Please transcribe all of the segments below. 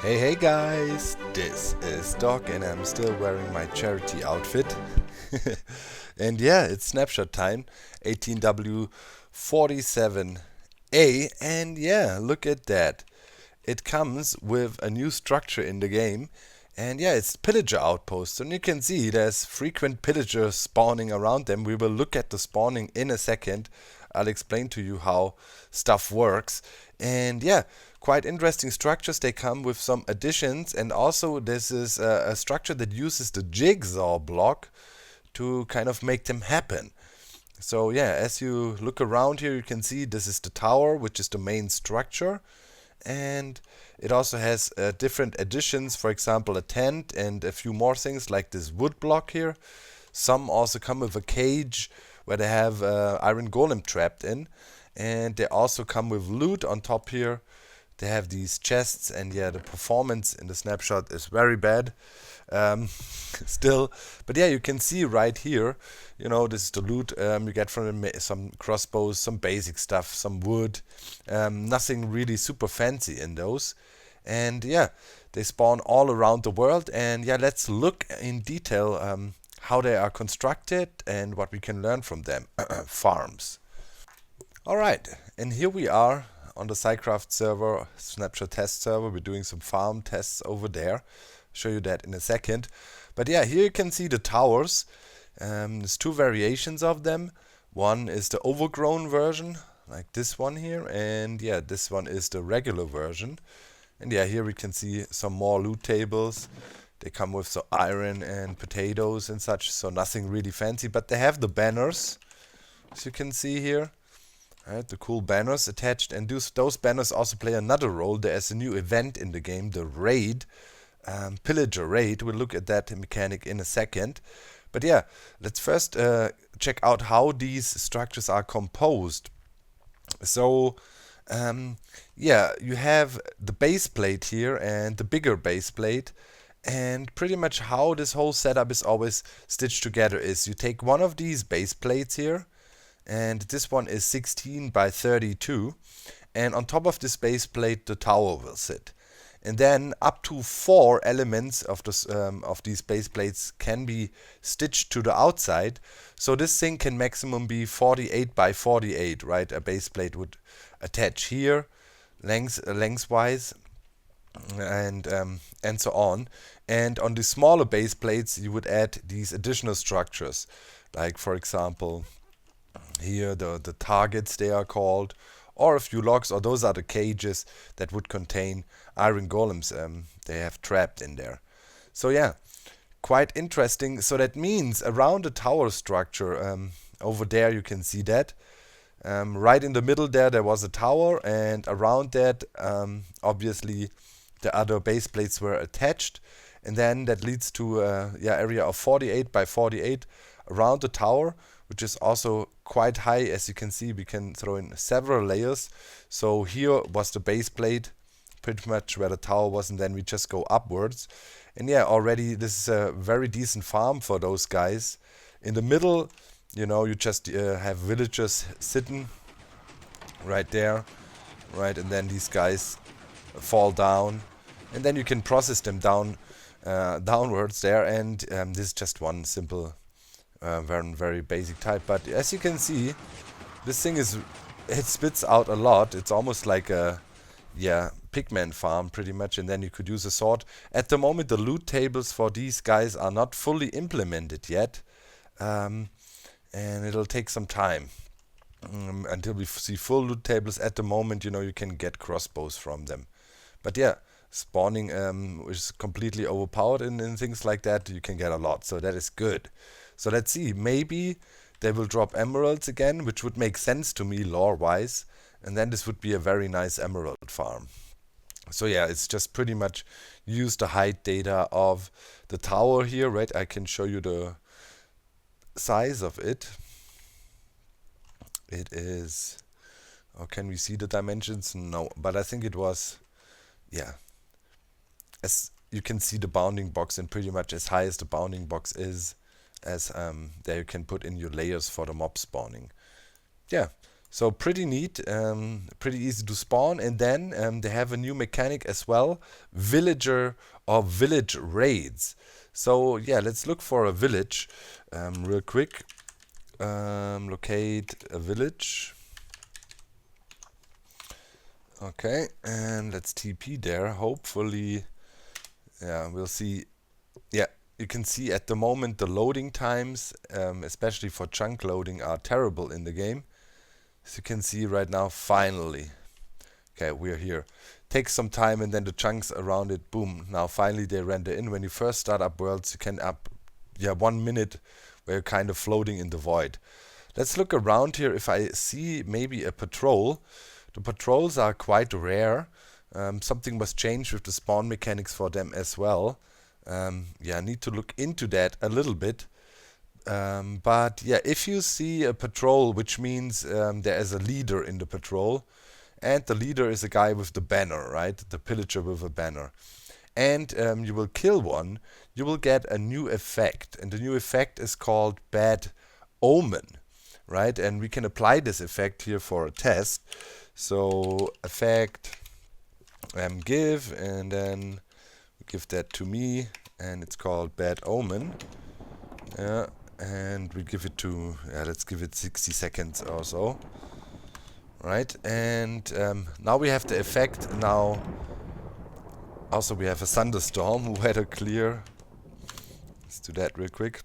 Hey guys, this is Doc and I'm still wearing my charity outfit. And yeah, it's snapshot time, 18w47a, and yeah, look at that. It comes with a new structure in the game, and yeah, it's Pillager Outposts, and you can see there's frequent pillagers spawning around them. We will look at the spawning in a second. I'll explain to you how stuff works. And yeah, quite interesting structures. They come with some additions, and also this is a structure that uses the jigsaw block to kind of make them happen. So yeah, as you look around here, you can see this is the tower, which is the main structure. And it also has different additions, for example a tent and a few more things like this wood block here. Some also come with a cage where they have iron golem trapped in, and they also come with loot on top here. They have these chests, and yeah, the performance in the snapshot is very bad still, but yeah, you can see right here, you know, this is the loot you get from them: some crossbows, some basic stuff, some wood, nothing really super fancy in those. And yeah, they spawn all around the world, and yeah, let's look in detail how they are constructed and what we can learn from them. Farms. Alright, and here we are on the SciCraft server, snapshot test server. We're doing some farm tests over there. Show you that in a second. But yeah, here you can see the towers. There's two variations of them. One is the overgrown version, like this one here, and yeah, this one is the regular version. And yeah, here we can see some more loot tables. They come with some iron and potatoes and such, so nothing really fancy, but they have the banners, as you can see here. Right, the cool banners attached, and those banners also play another role. There's a new event in the game, the raid, Pillager raid. We'll look at that mechanic in a second. But yeah, let's first check out how these structures are composed. So yeah, you have the base plate here and the bigger base plate, and pretty much how this whole setup is always stitched together is you take one of these base plates here, and this one is 16 by 32, and on top of this base plate the tower will sit. And then up to 4 elements of these base plates can be stitched to the outside. So this thing can maximum be 48 by 48, right? A base plate would attach here, lengthwise, and so on. And on the smaller base plates you would add these additional structures, like for example here the targets, they are called, or a few logs, or those are the cages that would contain iron golems they have trapped in there. So yeah, quite interesting. So that means around the tower structure, over there you can see that right in the middle there was a tower, and around that obviously the other base plates were attached, and then that leads to yeah, area of 48 by 48 around the tower, which is also quite high. As you can see, we can throw in several layers. So here was the base plate, pretty much where the tower was, and then we just go upwards. And yeah, already this is a very decent farm for those guys. In the middle, you know, you just have villagers sitting right there, right, and then these guys fall down, and then you can process them downwards there. And this is just one simple very basic type, but as you can see, this thing it spits out a lot. It's almost like a, yeah, pigman farm pretty much, and then you could use a sword. At the moment the loot tables for these guys are not fully implemented yet, and it'll take some time until we see full loot tables. At the moment, you know, you can get crossbows from them, but yeah, spawning is completely overpowered in things like that. You can get a lot, so that is good. So let's see, maybe they will drop emeralds again, which would make sense to me lore-wise, and then this would be a very nice emerald farm. So yeah, it's just pretty much use the height data of the tower here, right? I can show you the size of it. It is, oh, can we see the dimensions? No, but I think it was, yeah, as you can see the bounding box, and pretty much as high as the bounding box is, as there you can put in your layers for the mob spawning. Yeah, So pretty neat, pretty easy to spawn. And then they have a new mechanic as well, villager or village raids. So yeah, let's look for a village real quick. Locate a village. Okay, and let's TP there. Hopefully, yeah, we'll see. Yeah, you can see at the moment the loading times, especially for chunk loading, are terrible in the game. As you can see right now, finally. Okay, we're here. Takes some time and then the chunks around it, boom. Now finally they render in. When you first start up worlds, you can 1 minute where you're kind of floating in the void. Let's look around here if I see maybe a patrol. The patrols are quite rare. Something was changed with the spawn mechanics for them as well. Yeah, I need to look into that a little bit. But yeah, if you see a patrol, which means there is a leader in the patrol, and the leader is a guy with the banner, right? The pillager with a banner. And you will kill one, you will get a new effect. And the new effect is called Bad Omen, right? And we can apply this effect here for a test. So effect give, and then give that to me, and it's called Bad Omen. Yeah, and we give it to, let's give it 60 seconds or so. Right, and now we have the effect. Now also we have a thunderstorm, weather clear. Let's do that real quick.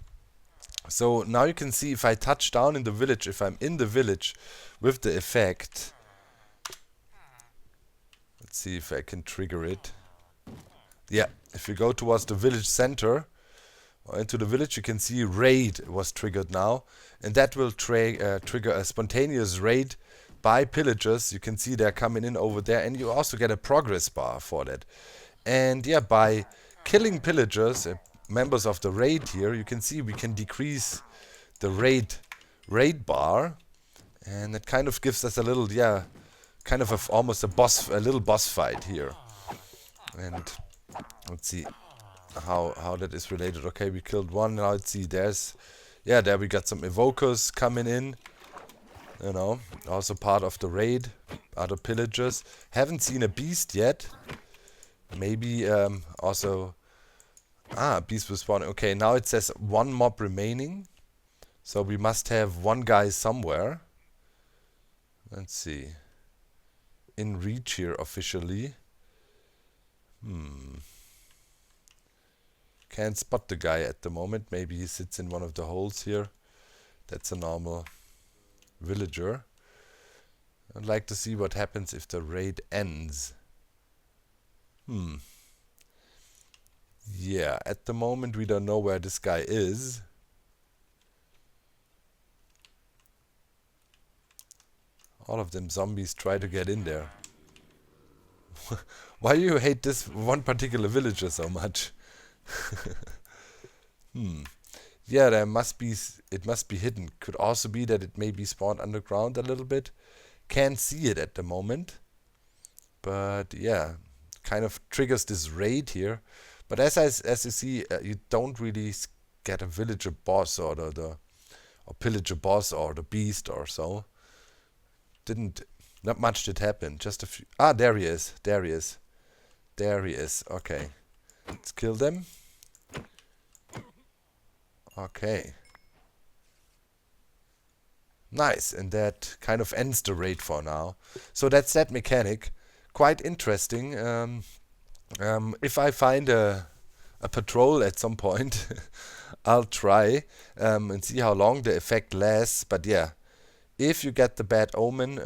So now you can see if I touch down in the village, if I'm in the village with the effect. Let's see if I can trigger it. Yeah, if you go towards the village center or into the village, you can see raid was triggered now, and that will trigger a spontaneous raid by pillagers. You can see they're coming in over there, and you also get a progress bar for that. And yeah, by killing pillagers, members of the raid here, you can see we can decrease the raid bar, and it kind of gives us a little, yeah, kind of almost a little boss fight here. And let's see how that is related. Okay, we killed one. Now let's see, there we got some evokers coming in. You know, also part of the raid, other pillagers. Haven't seen a beast yet. Maybe also... beast was spawning. Okay, now it says one mob remaining. So we must have one guy somewhere. Let's see. In reach here officially. Can't spot the guy at the moment. Maybe he sits in one of the holes here. That's a normal villager. I'd like to see what happens if the raid ends. Yeah, at the moment we don't know where this guy is. All of them zombies try to get in there. Why do you hate this one particular villager so much? Yeah, it must be hidden. Could also be that it may be spawned underground a little bit. Can't see it at the moment. But yeah, kind of triggers this raid here. But as you see, you don't really get a villager boss or or pillager boss or the beast or so. Not much did happen. Just a few. There he is. There he is. There he is. Okay, let's kill them. Okay. Nice, and that kind of ends the raid for now. So that's that mechanic. Quite interesting. If I find a patrol at some point, I'll try and see how long the effect lasts. But yeah, if you get the Bad Omen,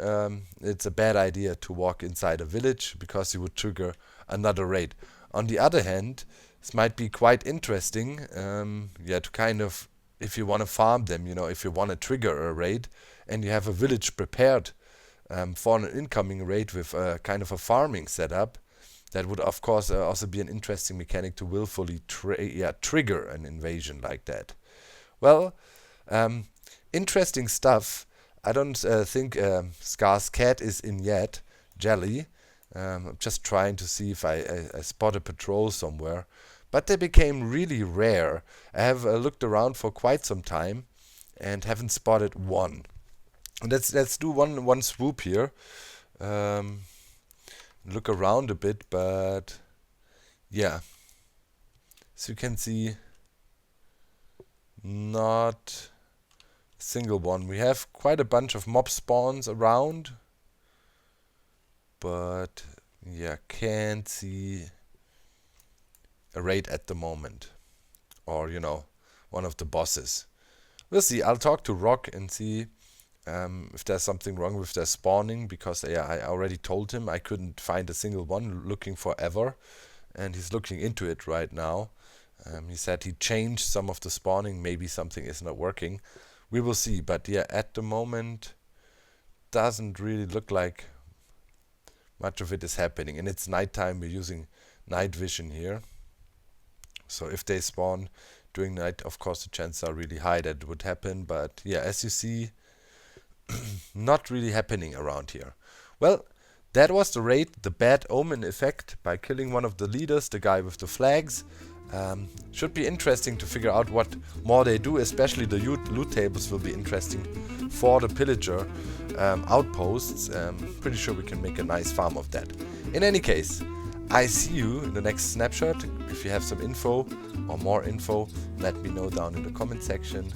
it's a bad idea to walk inside a village because you would trigger another raid. On the other hand, this might be quite interesting, yeah, to kind of, if you want to farm them, you know, if you want to trigger a raid and you have a village prepared for an incoming raid with kind of a farming setup, that would of course also be an interesting mechanic to willfully trigger an invasion like that. Well, interesting stuff. I don't think Scar's cat is in yet, Jelly. I'm just trying to see if I spot a patrol somewhere. But they became really rare. I have looked around for quite some time and haven't spotted one. Let's do one swoop here. Look around a bit, but yeah. So you can see, not a single one. We have quite a bunch of mob spawns around, but yeah, can't see a raid at the moment, or one of the bosses. We'll see. I'll talk to Rock and see if there's something wrong with their spawning, because I already told him I couldn't find a single one, looking forever, and he's looking into it right now. He said he changed some of the spawning, maybe something is not working. We will see, but yeah, at the moment doesn't really look like much of it is happening, and it's nighttime. We're using night vision here, so if they spawn during night, of course the chances are really high that it would happen, but yeah, as you see, not really happening around here. Well, that was the raid, the bad omen effect, by killing one of the leaders, the guy with the flags. Should be interesting to figure out what more they do, especially the loot tables will be interesting for the Pillager Outposts. Pretty sure we can make a nice farm of that. In any case, I see you in the next snapshot. If you have some info or more info, let me know down in the comment section.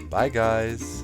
Bye guys!